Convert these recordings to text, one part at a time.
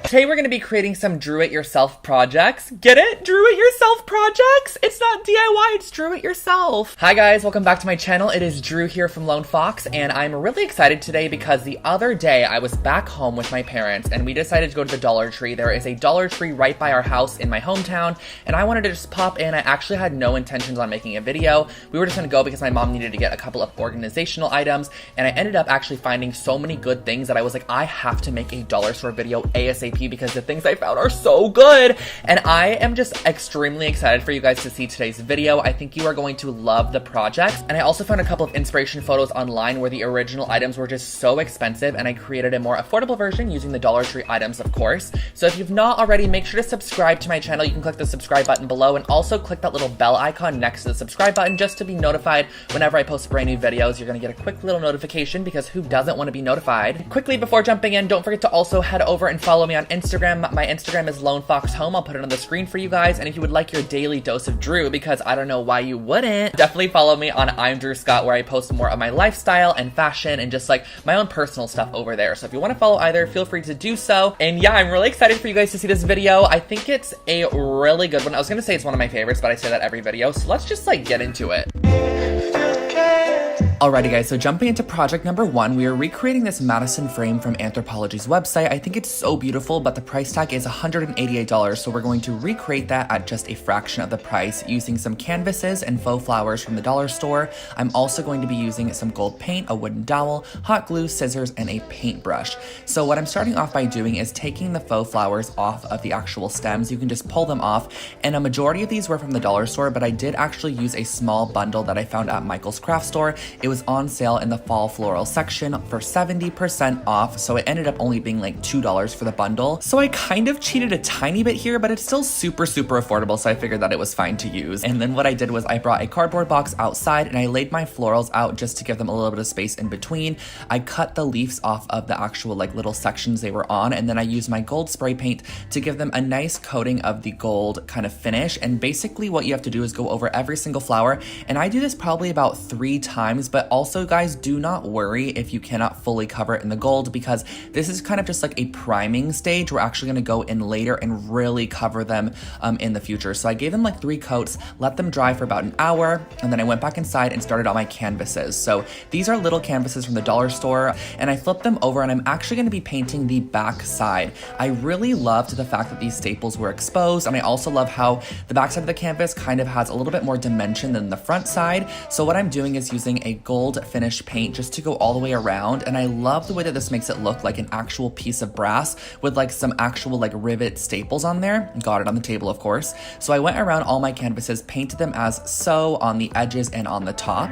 Today we're going to be creating some drew-it-yourself projects. Get it? Drew-it-yourself projects? It's not DIY, it's drew-it-yourself. Hi guys, welcome back to my channel. It is Drew here from Lone Fox, and I'm really excited today because the other day I was back home with my parents and we decided to go to the Dollar Tree. There is a Dollar Tree right by our house in my hometown, and I wanted to just pop in. I actually had no intentions on making a video. We were just going to go because my mom needed to get a couple of organizational items, and I ended up actually finding so many good things that I was like, I have to make a dollar store video ASAP because the things I found are so good. And I am just extremely excited for you guys to see today's video. I think you are going to love the projects. And I also found a couple of inspiration photos online where the original items were just so expensive, and I created a more affordable version using the Dollar Tree items, of course. So if you've not already, make sure to subscribe to my channel. You can click the subscribe button below and also click that little bell icon next to the subscribe button just to be notified whenever I post brand new videos. You're gonna get a quick little notification because who doesn't want to be notified? Quickly before jumping in, don't forget to also head over and follow me on Instagram. My Instagram is Lone Fox Home. I'll put it on the screen for you guys. And if you would like your daily dose of Drew, because I don't know why you wouldn't, definitely follow me on I'm Drew Scott, where I post more of my lifestyle and fashion and just like my own personal stuff over there. So if you want to follow either, feel free to do so. And yeah, I'm really excited for you guys to see this video. I think it's a really good one. I was gonna say it's one of my favorites, but I say that every video. So let's just like get into it. Alrighty guys, so jumping into project number one, we are recreating this Madison frame from Anthropologie's website. I think it's so beautiful, but the price tag is $188, so we're going to recreate that at just a fraction of the price using some canvases and faux flowers from the dollar store. I'm also going to be using some gold paint, a wooden dowel, hot glue, scissors, and a paintbrush. So what I'm starting off by doing is taking the faux flowers off of the actual stems. You can just pull them off, and a majority of these were from the dollar store, but I did actually use a small bundle that I found at Michael's craft store. It was on sale in the fall floral section for 70% off, so it ended up only being like $2 for the bundle. So I kind of cheated a tiny bit here, but it's still super affordable, so I figured that it was fine to use. And then what I did was I brought a cardboard box outside and I laid my florals out just to give them a little bit of space in between. I cut the leaves off of the actual like little sections they were on, and then I used my gold spray paint to give them a nice coating of the gold kind of finish. And basically what you have to do is go over every single flower, and I do this probably about 3 times, but also guys, do not worry if you cannot fully cover it in the gold, because this is kind of just like a priming stage. We're actually going to go in later and really cover them in the future. So I gave them like 3 coats, let them dry for about an hour, and then I went back inside and started on my canvases. So these are little canvases from the dollar store, and I flipped them over and I'm actually going to be painting the back side. I really loved the fact that these staples were exposed, and I also love how the back side of the canvas kind of has a little bit more dimension than the front side. So what I'm doing is using a gold finish paint just to go all the way around, and I love the way that this makes it look like an actual piece of brass with like some actual like rivet staples on there. Got it on the table, of course. So I went around all my canvases, painted them as so on the edges and on the top.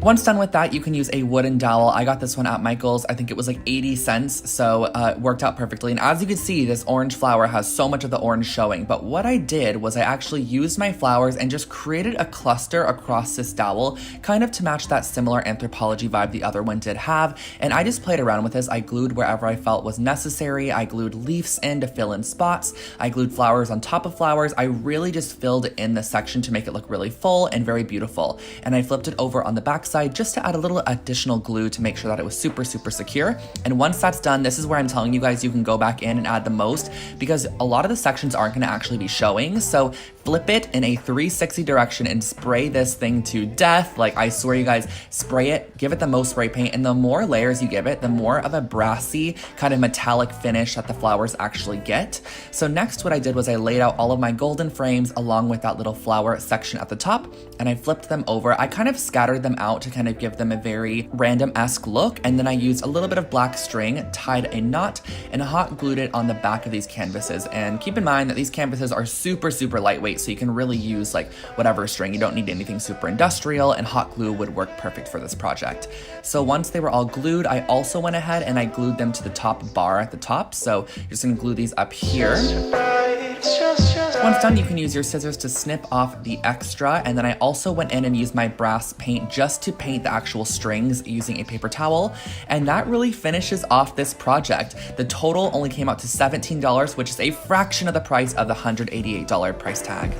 Once done with that, you can use a wooden dowel. I got this one at Michael's. I think it was like 80 cents, so it worked out perfectly. And as you can see, this orange flower has so much of the orange showing. But what I did was I actually used my flowers and just created a cluster across this dowel, kind of to match that similar Anthropologie vibe the other one did have. And I just played around with this. I glued wherever I felt was necessary. I glued leaves in to fill in spots. I glued flowers on top of flowers. I really just filled in the section to make it look really full and very beautiful. And I flipped it over on the back side just to add a little additional glue to make sure that it was super secure. And once that's done, this is where I'm telling you guys you can go back in and add the most, because a lot of the sections aren't going to actually be showing. So flip it in a 360 direction and spray this thing to death. Like, I swear you guys, spray it, give it the most spray paint, and the more layers you give it, the more of a brassy kind of metallic finish that the flowers actually get. So next what I did was I laid out all of my golden frames along with that little flower section at the top, and I flipped them over. I kind of scattered them out to kind of give them a very random-esque look, and then I used a little bit of black string, tied a knot, and hot glued it on the back of these canvases. And keep in mind that these canvases are super lightweight, so you can really use like whatever string. You don't need anything super industrial, and hot glue would work perfect for this project. So once they were all glued, I also went ahead and I glued them to the top bar at the top. So you're just gonna glue these up here. Once done, you can use your scissors to snip off the extra, and then I also went in and used my brass paint just to paint the actual strings using a paper towel, and that really finishes off this project. The total only came out to $17, which is a fraction of the price of the $188 price tag.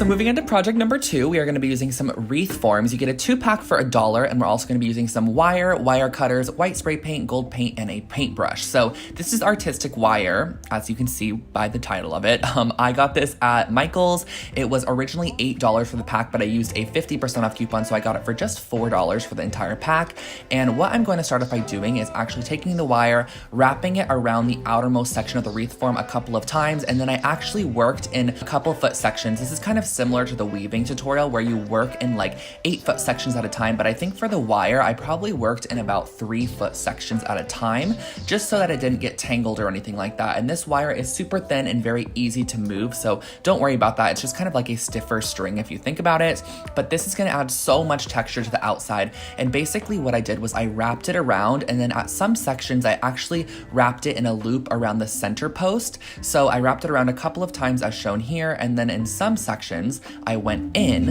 So moving into project number 2, we are going to be using some wreath forms. You get a 2-pack for $1, and we're also going to be using some wire cutters, white spray paint, gold paint, and a paintbrush. So this is artistic wire, as you can see by the title of it. I got this at Michael's. It was originally $8 for the pack, but I used a 50% off coupon, so I got it for just $4 for the entire pack. And what I'm going to start off by doing is actually taking the wire, wrapping it around the outermost section of the wreath form a couple of times, and then I actually worked in a couple foot sections. This is kind of similar to the weaving tutorial where you work in like 8-foot sections at a time, but I think for the wire, I probably worked in about 3-foot sections at a time, just so that it didn't get tangled or anything like that. And this wire is super thin and very easy to move, so don't worry about that. It's just kind of like a stiffer string if you think about it, but this is gonna add so much texture to the outside. And basically what I did was I wrapped it around, and then at some sections, I actually wrapped it in a loop around the center post. So I wrapped it around a couple of times as shown here, and then in some sections, I went in,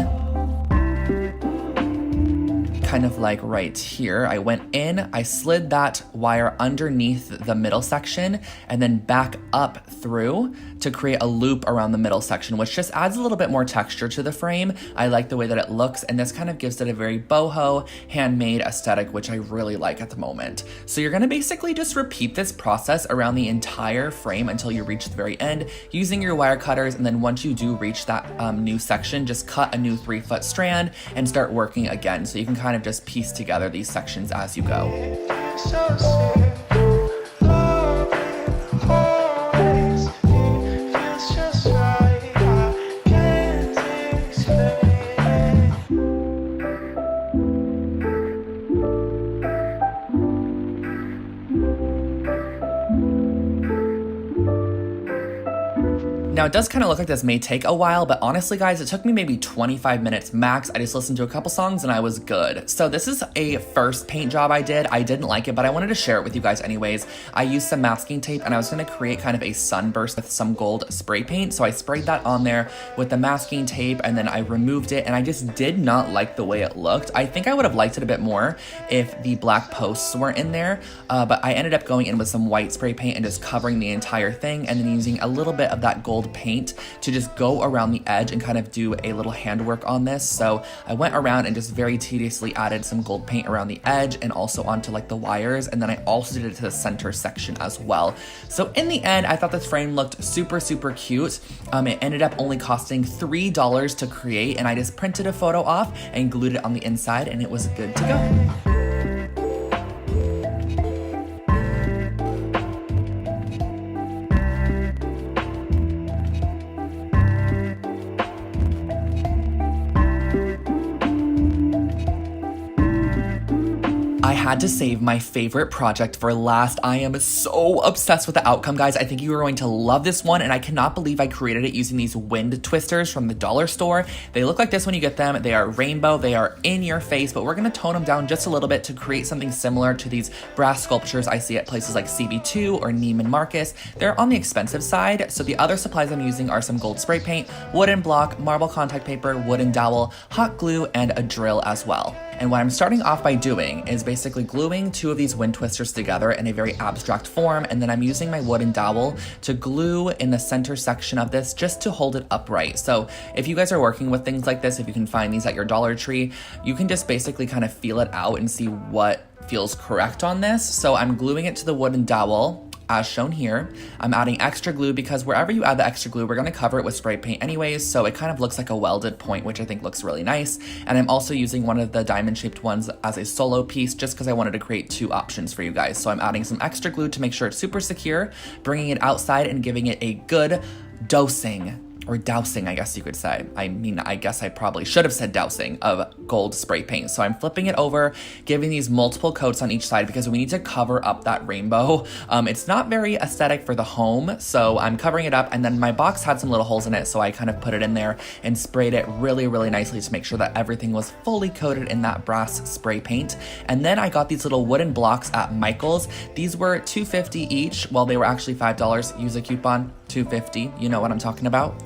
kind of like right here. I went in, I slid that wire underneath the middle section and then back up through to create a loop around the middle section, which just adds a little bit more texture to the frame. I like the way that it looks, and this kind of gives it a very boho, handmade aesthetic, which I really like at the moment. So you're gonna basically just repeat this process around the entire frame until you reach the very end using your wire cutters, and then once you do reach that new section, just cut a new 3-foot strand and start working again. So you can kind of just piece together these sections as you go. Now it does kind of look like this may take a while, but honestly guys, it took me maybe 25 minutes max. I just listened to a couple songs and I was good. So this is a first paint job I did. I didn't like it, but I wanted to share it with you guys anyways. I used some masking tape and I was gonna create kind of a sunburst with some gold spray paint. So I sprayed that on there with the masking tape and then I removed it, and I just did not like the way it looked. I think I would have liked it a bit more if the black posts weren't in there, but I ended up going in with some white spray paint and just covering the entire thing, and then using a little bit of that gold paint to just go around the edge and kind of do a little handwork on this. So I went around and just very tediously added some gold paint around the edge and also onto like the wires, and then I also did it to the center section as well. So in the end, I thought this frame looked super cute. It ended up only costing $3 to create, and I just printed a photo off and glued it on the inside, and it was good to go. I had to save my favorite project for last. I am so obsessed with the outcome, guys. I think you are going to love this one, and I cannot believe I created it using these wind twisters from the dollar store. They look like this when you get them. They are rainbow, they are in your face, but we're gonna tone them down just a little bit to create something similar to these brass sculptures I see at places like CB2 or Neiman Marcus. They're on the expensive side, so the other supplies I'm using are some gold spray paint, wooden block, marble contact paper, wooden dowel, hot glue, and a drill as well. And what I'm starting off by doing is basically gluing 2 of these wind twisters together in a very abstract form, and then I'm using my wooden dowel to glue in the center section of this just to hold it upright. So if you guys are working with things like this, if you can find these at your Dollar Tree, you can just basically kind of feel it out and see what feels correct on this. So I'm gluing it to the wooden dowel, as shown here. I'm adding extra glue because wherever you add the extra glue, we're gonna cover it with spray paint anyways, so it kind of looks like a welded point, which I think looks really nice. And I'm also using one of the diamond-shaped ones as a solo piece just because I wanted to create 2 options for you guys. So I'm adding some extra glue to make sure it's super secure, bringing it outside and giving it a good dosing, or dousing, I guess you could say. I mean, I guess I probably should have said dousing of gold spray paint. So I'm flipping it over, giving these multiple coats on each side because we need to cover up that rainbow. It's not very aesthetic for the home, so I'm covering it up, and then my box had some little holes in it, so I kind of put it in there and sprayed it really nicely to make sure that everything was fully coated in that brass spray paint. And then I got these little wooden blocks at Michael's. These were $2.50 each. Well, they were actually $5. Use a coupon. 250, you know what I'm talking about.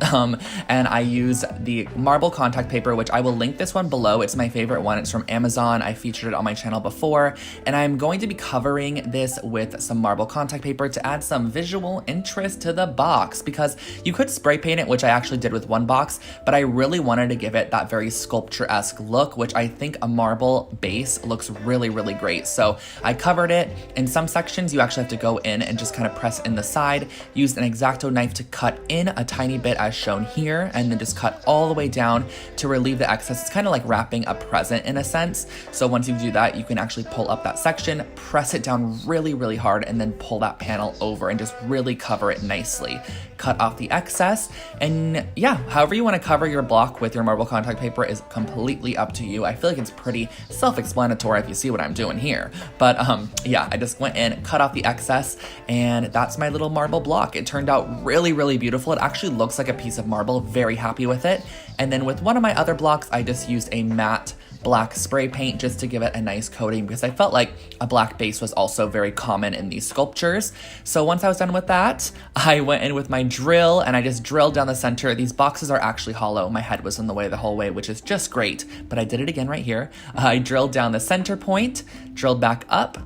And I use the marble contact paper, which I will link this one below. It's my favorite one. It's from Amazon. I featured it on my channel before, and I'm going to be covering this with some marble contact paper to add some visual interest to the box, because you could spray paint it, which I actually did with one box, but I really wanted to give it that very sculpture-esque look, which I think a marble base looks really, really great. So I covered it. In some sections, you actually have to go in and just kind of press in the side, use an X-Acto knife to cut in a tiny bit as shown here, and then just cut all the way down to relieve the excess. It's kind of like wrapping a present in a sense. So once you do that, you can actually pull up that section, press it down really, really hard, and then pull that panel over and just really cover it nicely. Cut off the excess, and yeah, however you want to cover your block with your marble contact paper is completely up to you. I feel like it's pretty self-explanatory if you see what I'm doing here. But yeah, I just went in, cut off the excess, and that's my little marble block. It turned out really, really beautiful. It actually looks like a piece of marble. Very happy with it. And then with one of my other blocks, I just used a matte black spray paint just to give it a nice coating, because I felt like a black base was also very common in these sculptures. So once I was done with that, I went in with my drill and I just drilled down the center. These boxes are actually hollow. My head was in the way the whole way, which is just great, but I did it again right here. I drilled down the center point, drilled back up,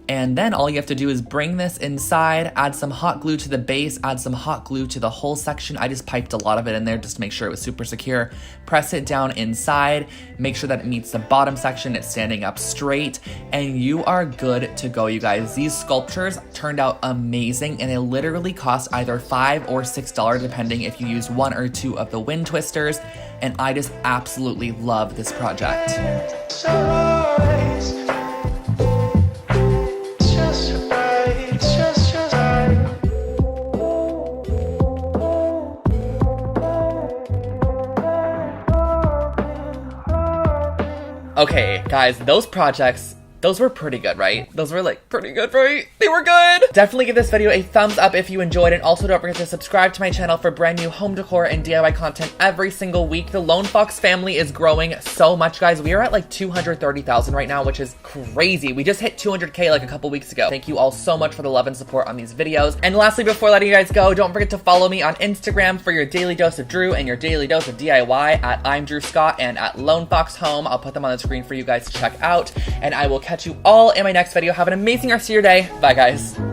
and then all you have to do is bring this inside, add some hot glue to the base, add some hot glue to the whole section. I just piped a lot of it in there just to make sure it was super secure. Press it down inside, make sure that it meets the bottom section, it's standing up straight, and you are good to go, you guys. These sculptures turned out amazing, and they literally cost either $5 or $6, depending if you use one or two of the wind twisters, and I just absolutely love this project. Okay, guys, those projects, those were pretty good, right? Those were like pretty good, right? They were good! Definitely give this video a thumbs up if you enjoyed, and also don't forget to subscribe to my channel for brand new home decor and DIY content every single week. The Lone Fox family is growing so much, guys. We are at like 230,000 right now, which is crazy. We just hit 200K like a couple weeks ago. Thank you all so much for the love and support on these videos. And lastly, before letting you guys go, don't forget to follow me on Instagram for your daily dose of Drew and your daily dose of DIY at I'm Drew Scott and at Lone Fox Home. I'll put them on the screen for you guys to check out, and I will catch you all in my next video. Have an amazing rest of your day. Bye, guys.